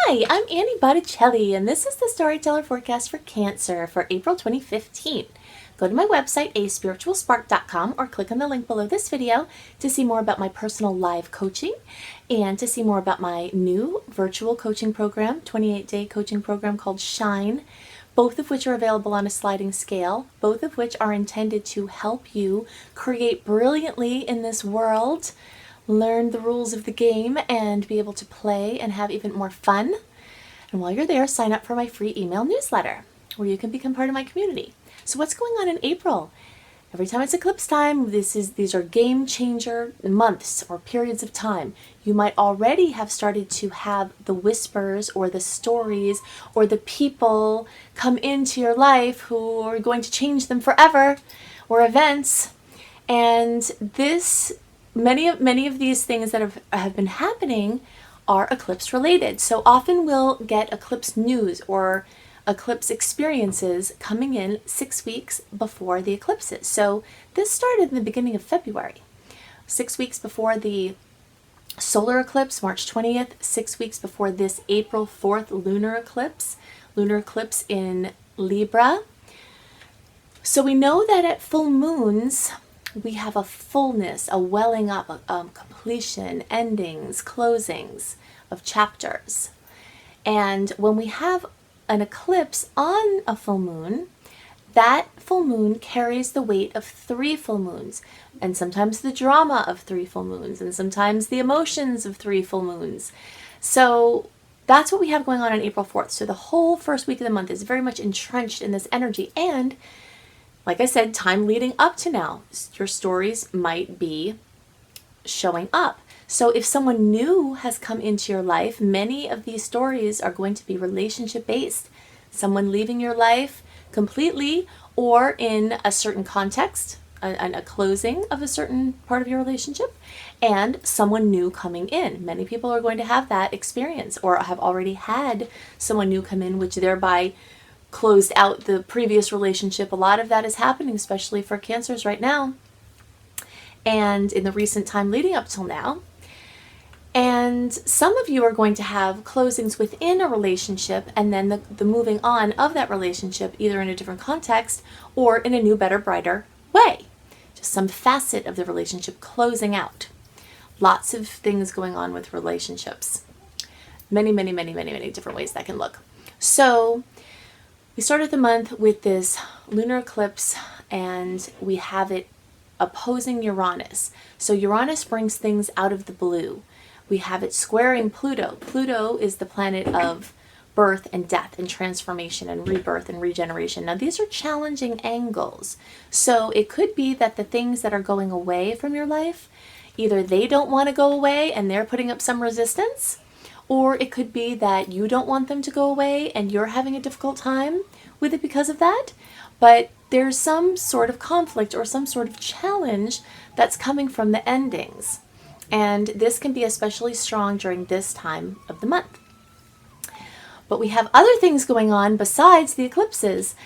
Hi, I'm Annie Botticelli, and this is the Storyteller Forecast for Cancer for April 2015. Go to my website, aspiritualspark.com, or click on the link below this video to see more about my personal live coaching and to see more about my new virtual coaching program, 28-day coaching program called Shine, both of which are available on a sliding scale, both of which are intended to help you create brilliantly in this world, learn the rules of the game, and be able to play and have even more fun. And while you're there, sign up for my free email newsletter where you can become part of my community. So what's going on in April? Every time it's eclipse time, these are game changer months or periods of time. You might already have started to have the whispers or the stories or the people come into your life who are going to change them forever, or events. And many of these things that have been happening are eclipse related. So often we'll get eclipse news or eclipse experiences coming in 6 weeks before the eclipses. So this started in the beginning of February. 6 weeks before the solar eclipse, March 20th, 6 weeks before this April 4th lunar eclipse in Libra. So we know that at full moons, we have a fullness, a welling up, completion, endings, closings of chapters. And when we have an eclipse on a full moon, that full moon carries the weight of 3 full moons, and sometimes the drama of 3 full moons, and sometimes the emotions of 3 full moons. So that's what we have going on April 4th. So the whole first week of the month is very much entrenched in this energy. And like I said, time leading up to now, your stories might be showing up. So if someone new has come into your life, many of these stories are going to be relationship based. Someone leaving your life completely or in a certain context, a closing of a certain part of your relationship, and someone new coming in. Many people are going to have that experience or have already had someone new come in, which thereby closed out the previous relationship. A lot of that is happening, especially for Cancers right now and in the recent time leading up till now. And some of you are going to have closings within a relationship and then the moving on of that relationship, either in a different context or in a new, better, brighter way. Just some facet of the relationship closing out. Lots of things going on with relationships. Many different ways that can look. So we started the month with this lunar eclipse, and we have it opposing Uranus. So Uranus brings things out of the blue. We have it squaring Pluto. Pluto is the planet of birth and death and transformation and rebirth and regeneration. Now these are challenging angles. So it could be that the things that are going away from your life, either they don't want to go away and they're putting up some resistance, or it could be that you don't want them to go away and you're having a difficult time with it because of that. But there's some sort of conflict or some sort of challenge that's coming from the endings. And this can be especially strong during this time of the month. But we have other things going on besides the eclipses.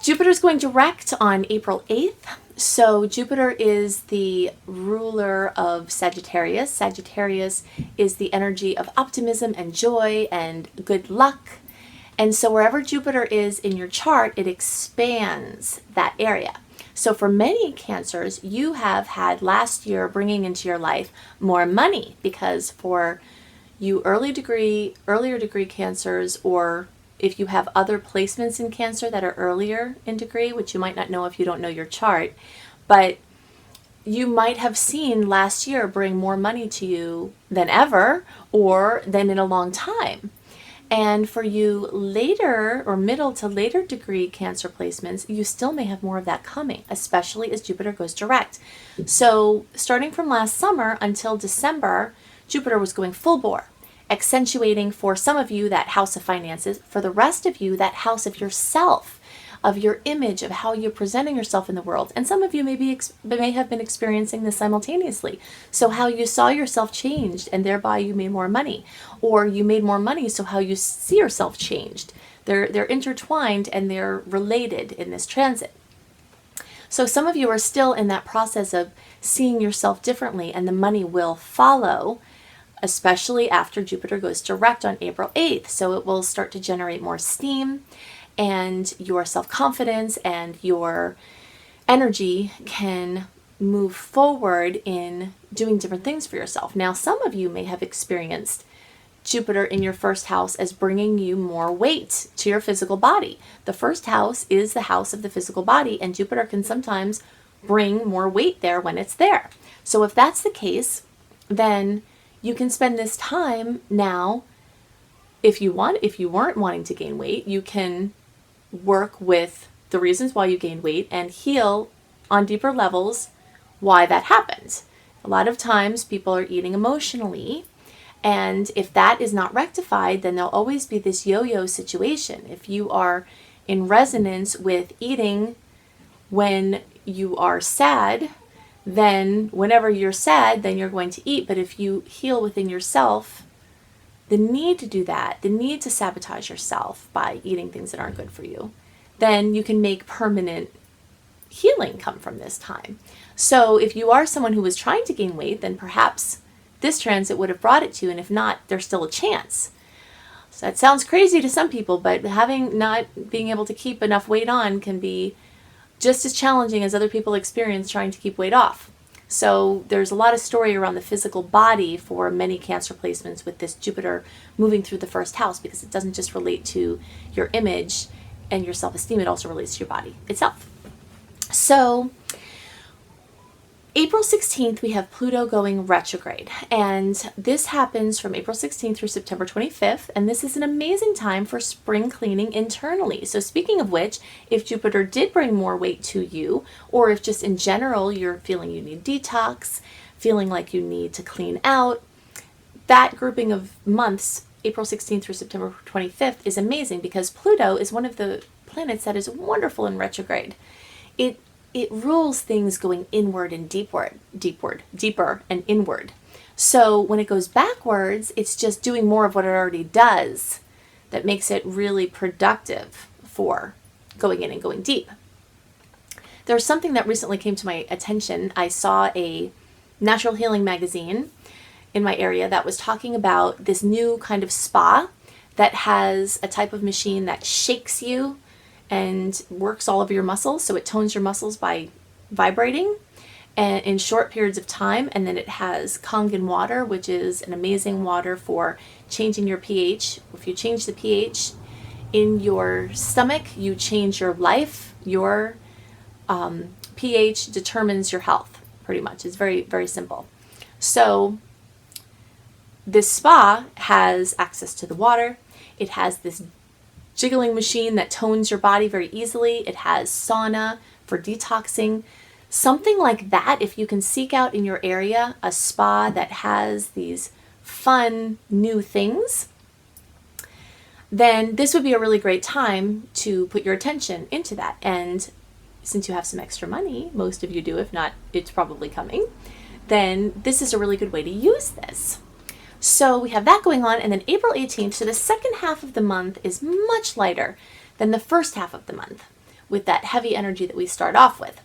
Jupiter's going direct on April 8th. So Jupiter is the ruler of Sagittarius. Sagittarius is the energy of optimism and joy and good luck. And so wherever Jupiter is in your chart, it expands that area. So for many Cancers, you have had last year bringing into your life more money, because for you earlier degree Cancers, or if you have other placements in Cancer that are earlier in degree, which you might not know if you don't know your chart, but you might have seen last year bring more money to you than ever or than in a long time. And for you later or middle to later degree Cancer placements, you still may have more of that coming, especially as Jupiter goes direct. So starting from last summer until December, Jupiter was going full bore, accentuating for some of you that house of finances, for the rest of you that house of yourself, of your image, of how you're presenting yourself in the world. And some of you may have been experiencing this simultaneously. So how you saw yourself changed and thereby you made more money, or you made more money so how you see yourself changed. They're intertwined and they're related in this transit. So some of you are still in that process of seeing yourself differently, and the money will follow especially after Jupiter goes direct on April 8th. So it will start to generate more steam, and your self-confidence and your energy can move forward in doing different things for yourself. Now, some of you may have experienced Jupiter in your first house as bringing you more weight to your physical body. The first house is the house of the physical body, and Jupiter can sometimes bring more weight there when it's there. So if that's the case, then you can spend this time now. If you weren't wanting to gain weight, you can work with the reasons why you gained weight and heal on deeper levels why that happens. A lot of times people are eating emotionally, and if that is not rectified, then there'll always be this yo-yo situation. If you are in resonance with eating when you are sad, then whenever you're sad, then you're going to eat. But if you heal within yourself, the need to do that, the need to sabotage yourself by eating things that aren't good for you, then you can make permanent healing come from this time. So if you are someone who was trying to gain weight, then perhaps this transit would have brought it to you, and if not, there's still a chance. So that sounds crazy to some people, but not being able to keep enough weight on can be just as challenging as other people experience trying to keep weight off. So there's a lot of story around the physical body for many Cancer placements with this Jupiter moving through the first house, because it doesn't just relate to your image and your self-esteem, it also relates to your body itself. So April 16th, we have Pluto going retrograde, and this happens from April 16th through September 25th, and this is an amazing time for spring cleaning internally. So speaking of which, if Jupiter did bring more weight to you, or if just in general you're feeling you need detox, feeling like you need to clean out, that grouping of months, April 16th through September 25th, is amazing because Pluto is one of the planets that is wonderful in retrograde. It rules things going inward and deeper and inward. So when it goes backwards, it's just doing more of what it already does that makes it really productive for going in and going deep. There's something that recently came to my attention. I saw a natural healing magazine in my area that was talking about this new kind of spa that has a type of machine that shakes you and works all of your muscles. So it tones your muscles by vibrating and in short periods of time. And then it has Kangen water, which is an amazing water for changing your pH. If you change the pH in your stomach, you change your life. Your pH determines your health, pretty much. It's very, very simple. So this spa has access to the water. It has this jiggling machine that tones your body very easily. It has sauna for detoxing. Something like that, if you can seek out in your area a spa that has these fun new things, then this would be a really great time to put your attention into that. And since you have some extra money, most of you do, if not, it's probably coming, then this is a really good way to use this. So we have that going on, and then April 18th, so the second half of the month is much lighter than the first half of the month with that heavy energy that we start off with.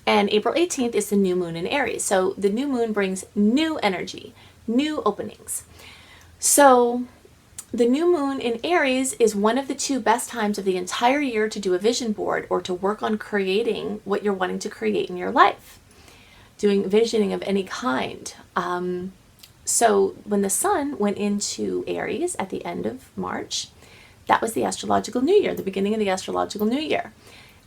And April 18th is the new moon in Aries. So the new moon brings new energy, new openings. So the new moon in Aries is one of the two best times of the entire year to do a vision board or to work on creating what you're wanting to create in your life, doing visioning of any kind. So when the sun went into Aries at the end of March, that was the astrological new year, the beginning of the astrological new year,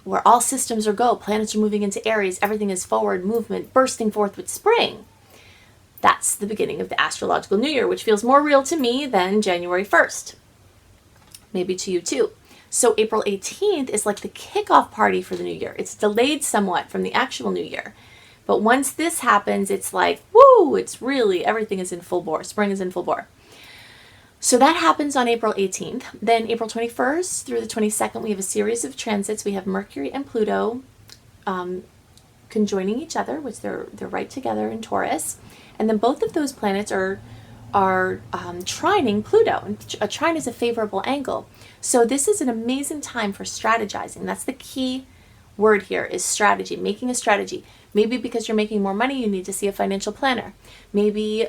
where all systems are go, planets are moving into Aries, everything is forward movement, bursting forth with spring. That's the beginning of the astrological new year, which feels more real to me than January 1st. Maybe to you too. So April 18th is like the kickoff party for the new year. It's delayed somewhat from the actual new year. But once this happens, it's like, woo, it's really, everything is in full bore. Spring is in full bore. So that happens on April 18th. Then April 21st through the 22nd, we have a series of transits. We have Mercury and Pluto conjoining each other, which they're right together in Taurus. And then both of those planets are trining Pluto. And a trine is a favorable angle. So this is an amazing time for strategizing. That's the key word here, is strategy, making a strategy. Maybe because you're making more money, you need to see a financial planner. Maybe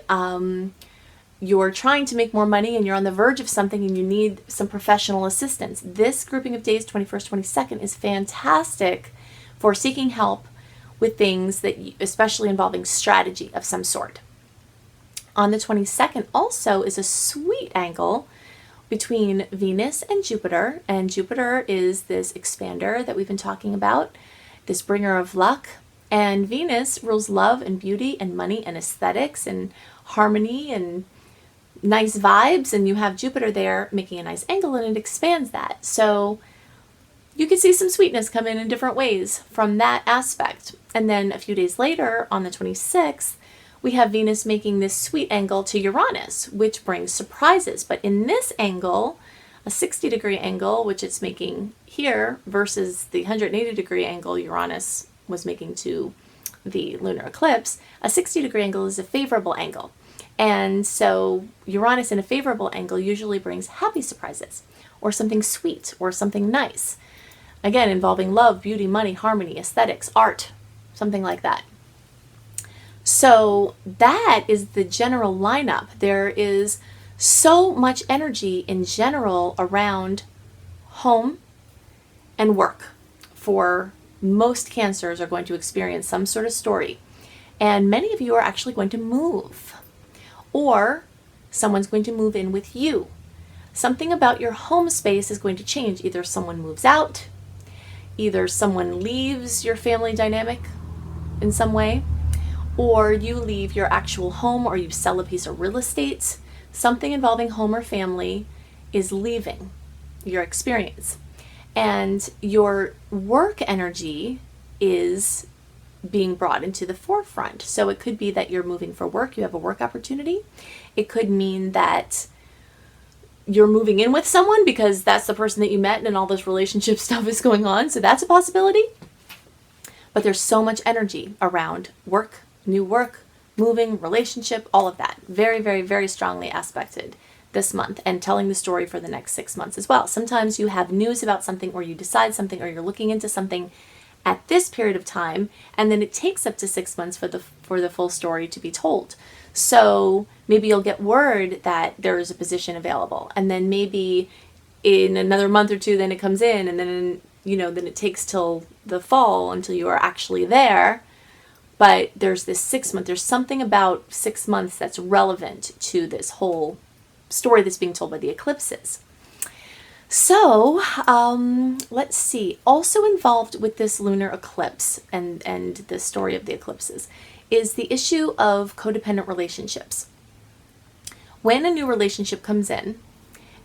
you're trying to make more money and you're on the verge of something and you need some professional assistance. This grouping of days, 21st, 22nd, is fantastic for seeking help with things that, especially involving strategy of some sort. On the 22nd also is a sweet angle between Venus and Jupiter is this expander that we've been talking about, this bringer of luck, and Venus rules love and beauty and money and aesthetics and harmony and nice vibes, and you have Jupiter there making a nice angle and it expands that. So you can see some sweetness come in different ways from that aspect. And then a few days later, on the 26th, we have Venus making this sweet angle to Uranus, which brings surprises. But in this angle, a 60-degree angle, which it's making here, versus the 180-degree angle Uranus was making to the lunar eclipse, a 60-degree angle is a favorable angle. And so Uranus in a favorable angle usually brings happy surprises, or something sweet, or something nice. Again, involving love, beauty, money, harmony, aesthetics, art, something like that. So that is the general lineup. There is so much energy in general around home and work. For most Cancers are going to experience some sort of story. And many of you are actually going to move. Or someone's going to move in with you. Something about your home space is going to change. Either someone moves out, either someone leaves your family dynamic in some way, or you leave your actual home, or you sell a piece of real estate. Something involving home or family is leaving your experience. And your work energy is being brought into the forefront. So it could be that you're moving for work, you have a work opportunity. It could mean that you're moving in with someone because that's the person that you met and all this relationship stuff is going on. So that's a possibility. But there's so much energy around work, new work, moving, relationship, all of that. Very, very, very strongly aspected this month, and telling the story for the next 6 months as well. Sometimes you have news about something, or you decide something, or you're looking into something at this period of time, and then it takes up to 6 months for the full story to be told. So maybe you'll get word that there is a position available, and then maybe in another month or two, then it comes in, and then then it takes till the fall until you are actually there. But there's this 6 month. There's something about 6 months that's relevant to this whole story that's being told by the eclipses. So let's see. Also involved with this lunar eclipse and the story of the eclipses is the issue of codependent relationships. When a new relationship comes in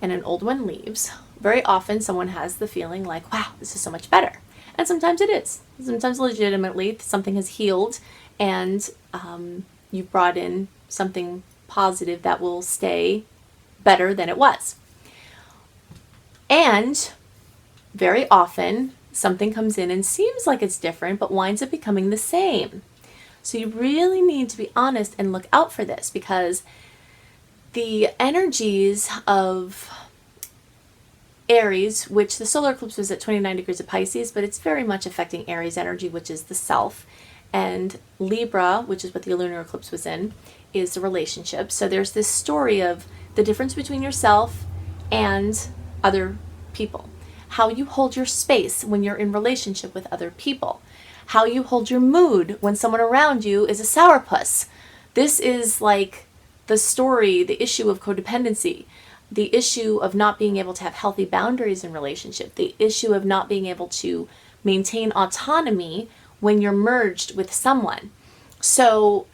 and an old one leaves, very often someone has the feeling like, wow, this is so much better. And sometimes it is. Sometimes legitimately something has healed and you've brought in something positive that will stay better than it was. And very often something comes in and seems like it's different but winds up becoming the same. So you really need to be honest and look out for this, because the energies of Aries, which the solar eclipse was at 29 degrees of Pisces, but it's very much affecting Aries energy, which is the self, and Libra, which is what the lunar eclipse was in, is the relationship. So there's this story of the difference between yourself and other people, how you hold your space when you're in relationship with other people, how you hold your mood when someone around you is a sourpuss. This is like the story, the issue of codependency, the issue of not being able to have healthy boundaries in relationship, the issue of not being able to maintain autonomy when you're merged with someone. So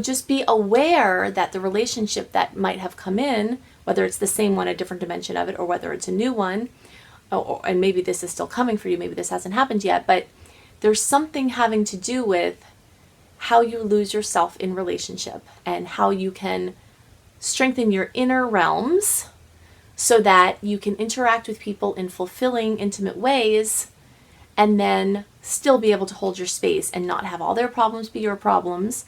just be aware that the relationship that might have come in, whether it's the same one, a different dimension of it, or whether it's a new one, and maybe this is still coming for you, maybe this hasn't happened yet, but there's something having to do with how you lose yourself in relationship and how you can strengthen your inner realms so that you can interact with people in fulfilling, intimate ways, and then still be able to hold your space and not have all their problems be your problems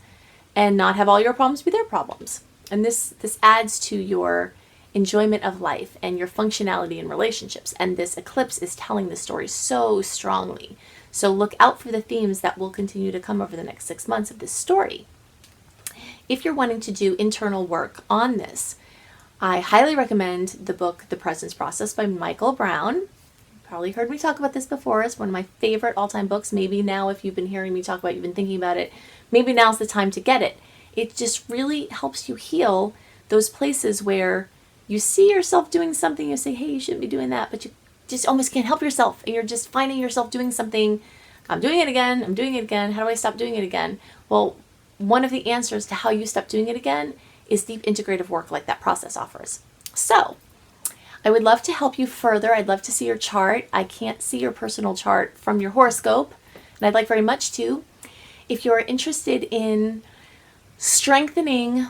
and not have all your problems be their problems. And this adds to your enjoyment of life and your functionality in relationships. And this eclipse is telling the story so strongly. So look out for the themes that will continue to come over the next 6 months of this story. if you're wanting to do internal work on this, I highly recommend the book The Presence Process by Michael Brown. You probably heard me talk about this before. It's one of my favorite all-time books. Maybe now, if you've been hearing me talk about it, you've been thinking about it, maybe now's the time to get it. It just really helps you heal those places where you see yourself doing something, you say, hey, you shouldn't be doing that, but you just almost can't help yourself, and you're just finding yourself doing something. I'm doing it again. How do I stop doing it again? Well, one of the answers to how you stop doing it again is deep integrative work like that process offers. So I would love to help you further. I'd love to see your chart. I can't see your personal chart from your horoscope, and I'd like very much to. If you're interested in strengthening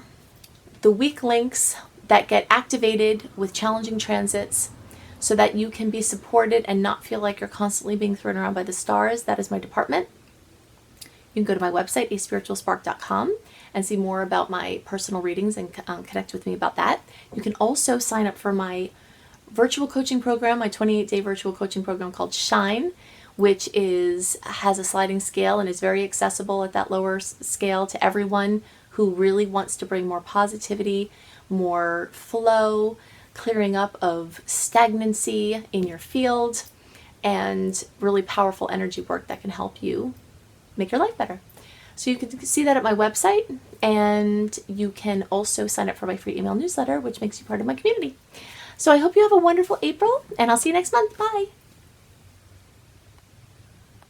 the weak links that get activated with challenging transits so that you can be supported and not feel like you're constantly being thrown around by the stars, that is my department. You can go to my website, aspiritualspark.com, and see more about my personal readings and connect with me about that. You can also sign up for my virtual coaching program, my 28-day virtual coaching program called Shine, which has a sliding scale and is very accessible at that lower scale to everyone who really wants to bring more positivity, more flow, clearing up of stagnancy in your field, and really powerful energy work that can help you make your life better. So you can see that at my website, and you can also sign up for my free email newsletter, which makes you part of my community. So I hope you have a wonderful April, and I'll see you next month. Bye.